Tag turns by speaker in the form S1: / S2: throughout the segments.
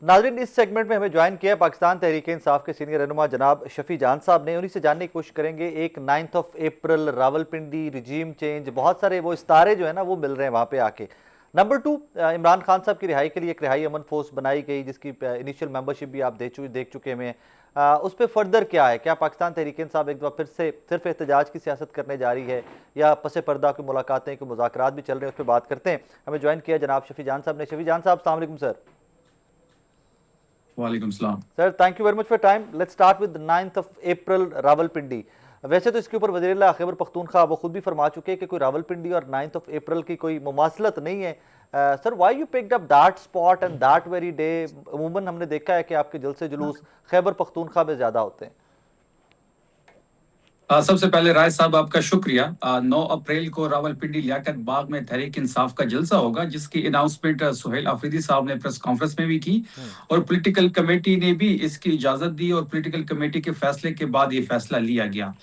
S1: नाज़रीन, इस सेगमेंट में हमें ज्वाइन किया पाकिस्तान तहरीक इंसाफ के सीनियर रहनुमा जनाब शफी जान साहब ने। उन्हीं से जानने की कोशिश करेंगे। एक 9 अप्रैल रावलपिंडी रिजीम चेंज, बहुत सारे वो इस्तारे जो है ना वो मिल रहे हैं वहाँ पे आके। नंबर 2, इमरान खान साहब की रिहाई के लिए एक रिहाई अमन फोर्स बनाई गई जिसकी इनिशियल मेंबरशिप भी आप देख चुके हैं। उस पर फर्दर क्या है? क्या पाकिस्तान तहरीक इंसाफ एक बार फिर से सिर्फ एहतजाज की सियासत करने जा रही है या पसे पर्दा की मुलाकातें की मुज़ाकरात भी चल रहे हैं? उस पर बात करते हैं। हमें ज्वाइन किया जनाब शफी जान साहब ने। शफी जान साहब, अस्सलाम वालेकुम सर।
S2: वालेकुम सलाम
S1: sir, thank you very much for time. Let's start with 9 अप्रैल रावलपिंडी। वैसे तो इसके ऊपर वज़ीर-ए-आला खैबर पख्तूनख्वा वो खुद भी फरमा चुके हैं कि कोई रावलपिंडी और 9 अप्रैल की कोई मुमासलत नहीं है। Sir, why you picked up that spot and that very day? अमूमन हमने देखा है कि आपके जलसे जुलूस खैबर पख्तूनख्वा में ज़्यादा होते हैं।
S2: सबसे पहले राय साहब आपका शुक्रिया। 9 अप्रैल को रावलपिंडी लियाकत बाग में तहरीक इंसाफ का जलसा होगा, जिसकी अनाउंसमेंट सुहेल आफरीदी साहब ने प्रेस कॉन्फ्रेंस में भी की और पॉलिटिकल कमेटी ने भी इसकी इजाजत दी और पॉलिटिकल कमेटी के फैसले के बाद ये फैसला लिया गया।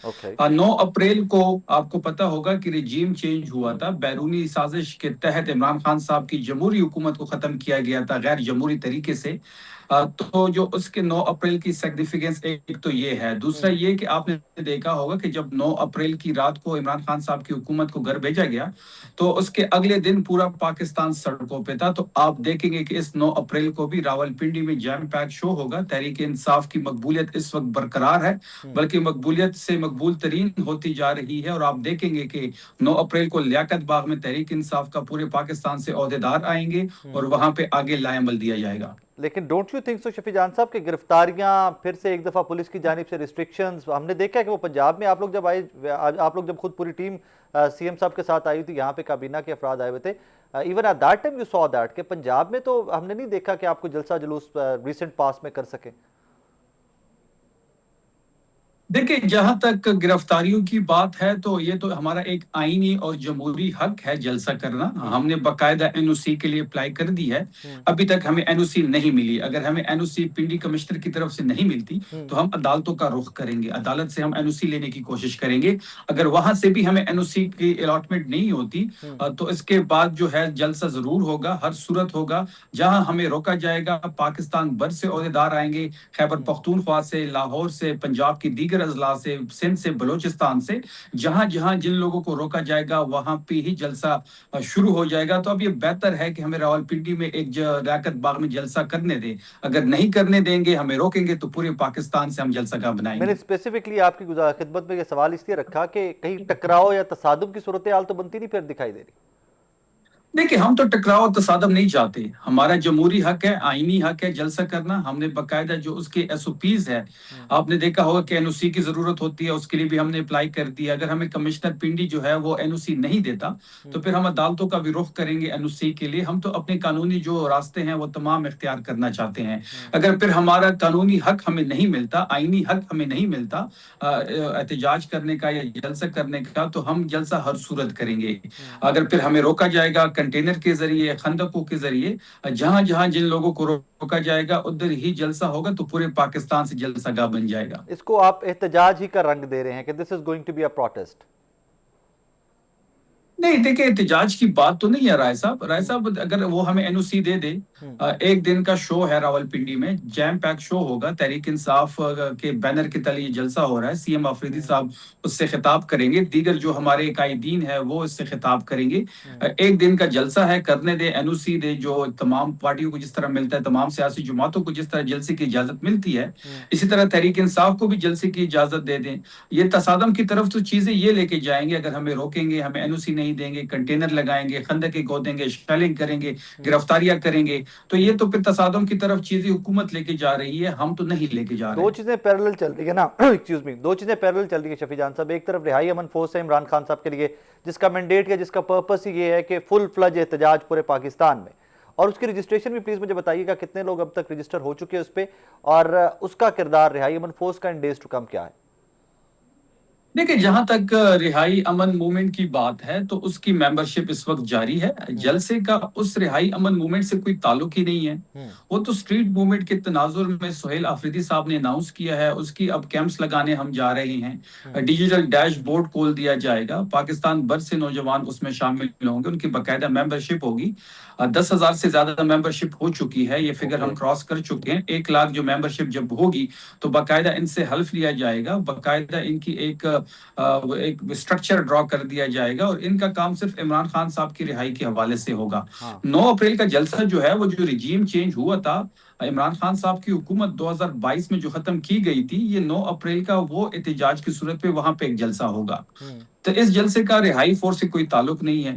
S2: 9 अप्रैल को आपको पता होगा कि रिजीम चेंज हुआ था। बैरूनी साजिश के तहत इमरान खान साहब की जमहूरी हुकूमत को खत्म किया गया था गैर जमहूरी तरीके से। तो जो उसके 9 अप्रैल की सिग्निफिकेंस एक तो ये है। दूसरा ये कि आपने देखा होगा कि जब 9 अप्रैल की रात को इमरान खान साहब की हुकूमत को घर भेजा गया तो उसके अगले दिन पूरा पाकिस्तान सड़कों पे था। तो आप देखेंगे कि इस 9 अप्रैल को भी रावलपिंडी में जैम पैक शो होगा। तहरीक इंसाफ की मकबूलियत इस वक्त बरकरार है, बल्कि मकबूलियत से मकबूल तरीन होती जा रही है। और आप देखेंगे कि 9 अप्रैल को लियाकत बाग में तहरीक इंसाफ का पूरे पाकिस्तान से ओहदेदार आएंगे और वहां पे आगे लाएमल दिया जाएगा।
S1: लेकिन don't you think so Shafi जान साहब कि गिरफ्तारियां फिर से एक दफ़ा पुलिस की जानिब से रिस्ट्रिक्शंस हमने देखा है कि वो पंजाब में आप लोग जब आए, आप लोग जब खुद पूरी टीम सीएम साहब के साथ आई थी, यहाँ पे काबीना के अफराद आए हुए थे, even at that time you saw that कि पंजाब में तो हमने नहीं देखा कि आपको जलसा जुलूस रिसेंट पास में कर सके।
S2: देखिए, जहां तक गिरफ्तारियों की बात है तो ये तो हमारा एक आईनी और जमहूरी हक है जलसा करना। हमने बाकायदा एनओसी के लिए अप्लाई कर दी है। अभी तक हमें एनओसी नहीं मिली। अगर हमें एनओसी पिंडी कमिश्नर की तरफ से नहीं मिलती तो हम अदालतों का रुख करेंगे, अदालत से हम एनओसी लेने की कोशिश करेंगे। अगर वहां से भी हमें एनओसी की अलॉटमेंट नहीं होती तो इसके बाद जो है जलसा जरूर होगा, हर सूरत होगा। जहां हमें रोका जाएगा, पाकिस्तान भर से ओहदेदार आएंगे, खैबर पख्तूनख्वा से, लाहौर से, पंजाब की दीगर अजला से, सिंध से, बलोचिस्तान से, जहां जहां जिन लोगों को रोका जाएगा वहां पे ही जलसा शुरू हो जाएगा। तो अब ये बेहतर है कि हमें रावलपिंडी में एक लियाकत बाग में जलसा करने दें। अगर नहीं करने देंगे, हमें रोकेंगे, तो पूरे पाकिस्तान से हम जलसा का बनाएंगे।
S1: मैंने स्पेसिफिकली आपकी खिदमत में ये सवाल इसलिए रखा कि कहीं टकराव या तसादुम की सूरत हाल तो बनती नहीं फिर दिखाई दे रही।
S2: देखिए, हम तो टकराव तसादम नहीं चाहते। हमारा जमहूरी हक है, आईनी हक है जलसा करना। हमने बाकायदा जो उसके एसओपीज है, आपने देखा होगा कि एनओसी की जरूरत होती है, उसके लिए भी हमने अप्लाई कर दिया। अगर हमें कमिश्नर पिंडी जो है वो एनओसी नहीं देता तो फिर हम अदालतों का भी रुख करेंगे एनओसी के लिए। हम तो अपने कानूनी जो रास्ते हैं वो तमाम इख्तियार करना चाहते हैं। अगर फिर हमारा कानूनी हक हमें नहीं मिलता, आईनी हक हमें नहीं मिलता एहतजाज करने का या जलसा करने का, तो हम जलसा हर सूरत करेंगे। अगर फिर हमें रोका जाएगा कंटेनर के जरिए, खंदकों के जरिए, जहां जहां जिन लोगों को रोका जाएगा उधर ही जलसा होगा, तो पूरे पाकिस्तान से जलसा गाह बन जाएगा।
S1: इसको आप एहतजाज ही का रंग दे रहे हैं कि this is going to be a protest?
S2: नहीं, देखिए, एहतजाज की बात तो नहीं है राय साहब। राय साहब, अगर वो हमें एनओसी दे दे, एक दिन का शो है रावलपिंडी में, जैम पैक शो होगा। तहरीक इंसाफ के बैनर के तले ये जलसा हो रहा है। सीएम आफरीदी साहब उससे खिताब करेंगे, दीगर जो हमारे कायदीन है वो इससे खिताब करेंगे। एक दिन का जलसा है, करने दे, एनओसी दे। जो तमाम पार्टियों को जिस तरह मिलता है, तमाम सियासी जमातों को जिस तरह जलसे की इजाजत मिलती है, इसी तरह तहरीक इंसाफ को भी जलसे की इजाजत दे दें। ये तसादम की तरफ तो चीजें ये लेके जाएंगे। अगर हमें रोकेंगे, हमें एनओसी नहीं देंगे, कंटेनर लगाएंगे, खंदके खोदेंगे, शेलिंग करेंगे, गिरफ्तारियां करेंगे, तो ये तो फिर तसादम की तरफ चीजें हुकूमत लेके जा रही है, हम तो नहीं लेके जा रहे।
S1: दो चीजें पैरेलल चल रही है ना एक्सक्यूज मी, दो चीजें पैरेलल चल रही है शफी जान साहब। एक तरफ रिहाई अमन फोर्स है इमरान खान साहब के लिए, जिसका मैंडेट है, जिसका पर्पस ही ये है कि फुल फ्लज एहतजाज पूरे पाकिस्तान में, और उसकी रजिस्ट्रेशन भी प्लीज मुझे बताइएगा कितने लोग अब तक रजिस्टर हो चुके हैं उस पर, और उसका किरदार रिहाई अमन फोर्स का इन डेज टू कम क्या है?
S2: देखिए, जहां तक रिहाई अमन मूवमेंट की बात है तो उसकी मेंबरशिप इस वक्त जारी है। जलसे का उस रिहाई अमन मूवमेंट से कोई ताल्लुक ही नहीं है। वो तो स्ट्रीट मूवमेंट के तनाजुर में सुहेल आफरीदी साहब ने अनाउंस किया है, उसकी अब कैंप्स लगाने हम जा रहे हैं। डिजिटल डैशबोर्ड खोल दिया जाएगा, पाकिस्तान भर से नौजवान उसमें शामिल होंगे, उनकी बाकायदा मेंबरशिप होगी। 10,000 से ज्यादा मेंबरशिप हो चुकी है, ये फिगर हम क्रॉस कर चुके हैं। 1 लाख जो मेंबरशिप जब होगी तो बाकायदा इनसे हल्फ लिया जाएगा, बाकायदा इनकी एक स्ट्रक्चर ड्रॉ कर दिया जाएगा और इनका काम सिर्फ इमरान खान साहब की रिहाई के हवाले से होगा। 9 अप्रैल का जलसा जो है, वो जो रिजीम चेंज हुआ था इमरान खान साहब की हुकूमत 2022 में जो खत्म की गई थी, ये 9 अप्रैल का वो एहतजाज की सूरत पे वहां पे एक जलसा होगा। तो इस जलसे का रिहाई फोर्स से कोई ताल्लुक नहीं है।